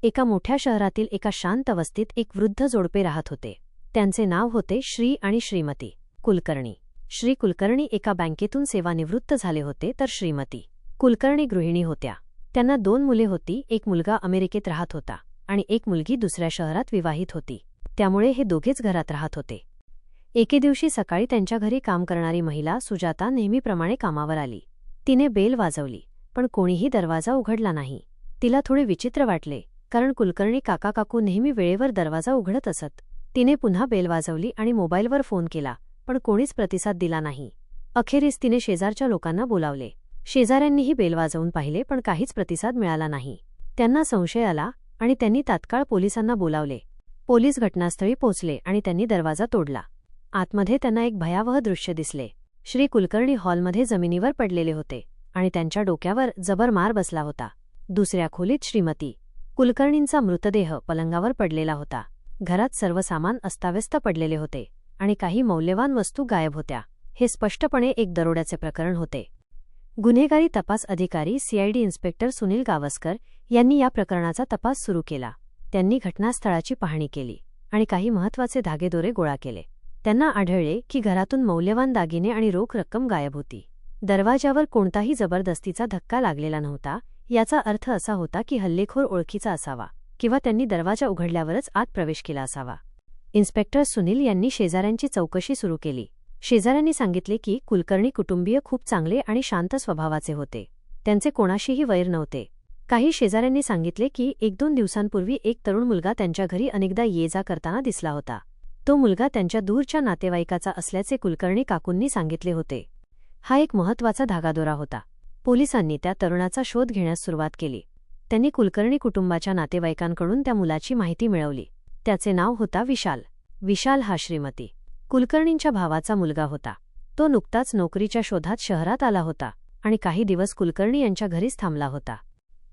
एका मोठ्या शहरातील एका शांत वस्तीत एक वृद्ध जोडपे राहत होते. त्यांचे नाव होते श्री आणि श्रीमती कुलकर्णी. श्री कुलकर्णी एका बँकेतून सेवानिवृत्त झाले होते, तर श्रीमती कुलकर्णी गृहिणी होत्या. त्यांना 2 मुले होती. एक मुलगा अमेरिकेत राहत होता आणि एक मुलगी दुसऱ्या शहरात विवाहित होती. त्यामुळे हे दोघेच घरात राहत होते. एके दिवशी सकाळी त्यांच्या घरी काम करणारी महिला सुजाता नेहमीप्रमाणे कामावर आली. तिने बेल वाजवली, पण कोणीही दरवाजा उघडला नाही. तिला थोडे विचित्र वाटले, कारण कुलकर्णी काका नेहमी वेळेवर दरवाजा उघडत असत. तिने पुन्हा बेल वाजवली आणि मोबाईलवर फोन केला, पण कोणीच प्रतिसाद दिला नाही. अखेरीस तिने शेजारच्या लोकांना बोलावले. शेजाऱ्यांनीही बेल वाजवून पाहिले, पण काहीच प्रतिसाद मिळाला नाही. त्यांना संशय आला आणि त्यांनी तात्काळ पोलिसांना बोलावले. पोलीस घटनास्थळी पोहोचले आणि त्यांनी दरवाजा तोडला. आतमध्ये त्यांना एक भयावह दृश्य दिसले. श्री कुलकर्णी हॉलमध्ये जमिनीवर पडलेले होते आणि त्यांच्या डोक्यावर जबर मार बसला होता. दुसऱ्या खोलीत श्रीमती कुलकर्णींचा मृतदेह पलंगावर पडलेला होता. घरात सर्व सामान अस्ताव्यस्त पडलेले होते आणि काही मौल्यवान वस्तू गायब होत्या. हे स्पष्टपणे एक दरोड्याचे प्रकरण होते. गुन्हेगारी तपास अधिकारी सीआयडी इन्स्पेक्टर सुनील गावस्कर यांनी या प्रकरणाचा तपास सुरू केला. त्यांनी घटनास्थळाची पाहणी केली आणि काही महत्त्वाचे धागेदोरे गोळा केले. त्यांना आढळले की घरातून मौल्यवान दागिने आणि रोख रक्कम गायब होती. दरवाजावर कोणताही जबरदस्तीचा धक्का लागलेला नव्हता. याचा अर्थ असा होता की हल्लेखोर ओळखीचा असावा किंवा त्यांनी दरवाजा उघडल्यावरच आत प्रवेश केला असावा. इन्स्पेक्टर सुनील यांनी शेजाऱ्यांची चौकशी सुरू केली. शेजाऱ्यांनी सांगितले की कुलकर्णी कुटुंबीय खूप चांगले आणि शांत स्वभावाचे होते. त्यांचे कोणाशीही वैर नव्हते. काही शेजाऱ्यांनी सांगितले की 1-2 दिवसांपूर्वी एक तरुण मुलगा त्यांच्या घरी अनेकदा ये-जा करताना दिसला होता. तो मुलगा त्यांच्या दूरच्या नातेवाईकाचा असल्याचे कुलकर्णी काकूंनी सांगितले होते. हा एक महत्त्वाचा धागादोरा होता. पोलिसांनी त्या तरुणाचा शोध घेण्यास सुरुवात केली. त्यांनी कुलकर्णी कुटुंबाच्या नातेवाईकांकडून त्या मुलाची माहिती मिळवली. त्याचे नाव होता विशाल. विशाल हा श्रीमती कुलकर्णींच्या भावाचा मुलगा होता. तो नुकताच नोकरीच्या शोधात शहरात आला होता आणि काही दिवस कुलकर्णी यांच्या घरीच थांबला होता.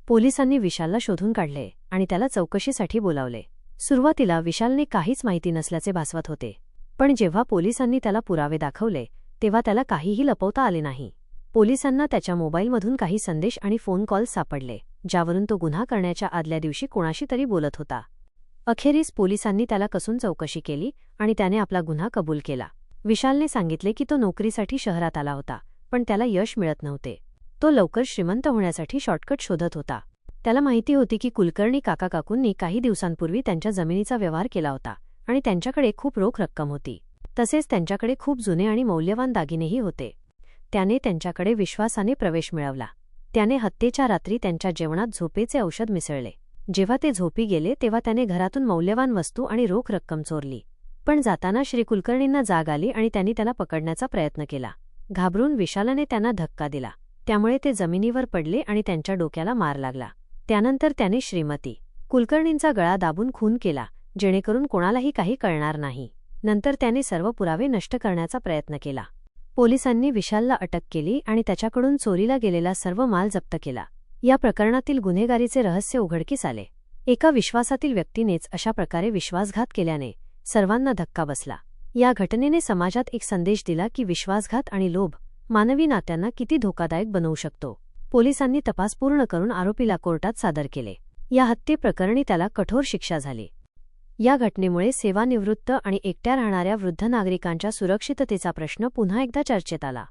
पोलिसांनी विशालला शोधून काढले आणि त्याला चौकशीसाठी बोलावले. सुरुवातीला विशालने काहीच माहिती नसल्याचे भासवत होते, पण जेव्हा पोलिसांनी त्याला पुरावे दाखवले तेव्हा त्याला काहीही लपवता आले नाही. पोलिसांना त्याच्या मोबाईलमधून काही संदेश आणि फोन कॉल्स सापडले, ज्यावरून तो गुन्हा करण्याच्या आदल्या दिवशी कोणाशी तरी बोलत होता. अखेरीस पोलिसांनी त्याला कसून चौकशी केली आणि त्याने आपला गुन्हा कबूल केला. विशालने सांगितले की तो नोकरीसाठी शहरात आला होता, पण त्याला यश मिळत नव्हते. तो लवकर श्रीमंत होण्यासाठी शॉर्टकट शोधत होता. त्याला माहिती होती की कुलकर्णी काकांनी काही दिवसांपूर्वी त्यांच्या जमिनीचा व्यवहार केला होता आणि त्यांच्याकडे खूप रोख रक्कम होती. तसेच त्यांच्याकडे खूप जुने आणि मौल्यवान दागिनेही होते. त्याने त्यांच्याकडे विश्वासाने प्रवेश मिळवला. त्याने हत्येच्या रात्री त्यांच्या जेवणात झोपेचे औषध मिसळले. जेव्हा ते झोपी गेले तेव्हा त्याने घरातून मौल्यवान वस्तू आणि रोख रक्कम चोरली. पण जाताना श्री कुलकर्णींना जाग आली आणि त्यांनी त्याला पकडण्याचा प्रयत्न केला. घाबरून विशालने त्यांना धक्का दिला. त्यामुळे ते जमिनीवर पडले आणि त्यांच्या डोक्याला मार लागला. त्यानंतर त्याने श्रीमती कुलकर्णींचा गळा दाबून खून केला, जेणेकरून कोणालाही काही कळणार नाही. नंतर त्याने सर्व पुरावे नष्ट करण्याचा प्रयत्न केला. पोलिसांनी विशालला अटक केली आणि त्याच्याकडून चोरीला गेलेला सर्व माल जप्त केला. या प्रकरणातील गुन्हेगारीचे रहस्य उघडकीस आले. एका विश्वासातील व्यक्तीनेच अशा प्रकारे विश्वासघात केल्याने सर्वांना धक्का बसला. या घटनेने समाजात एक संदेश दिला की विश्वासघात आणि लोभ मानवी नात्यांना किती धोकादायक बनवू शकतो. पोलिसांनी तपास पूर्ण करून आरोपीला कोर्टात सादर केले. या हत्येप्रकरणी त्याला कठोर शिक्षा झाली. या घटनेमुळे सेवानिवृत्त आणि एकट्या राहणाऱ्या वृद्ध नागरिकांच्या सुरक्षिततेचा प्रश्न पुन्हा एकदा चर्चेत आला.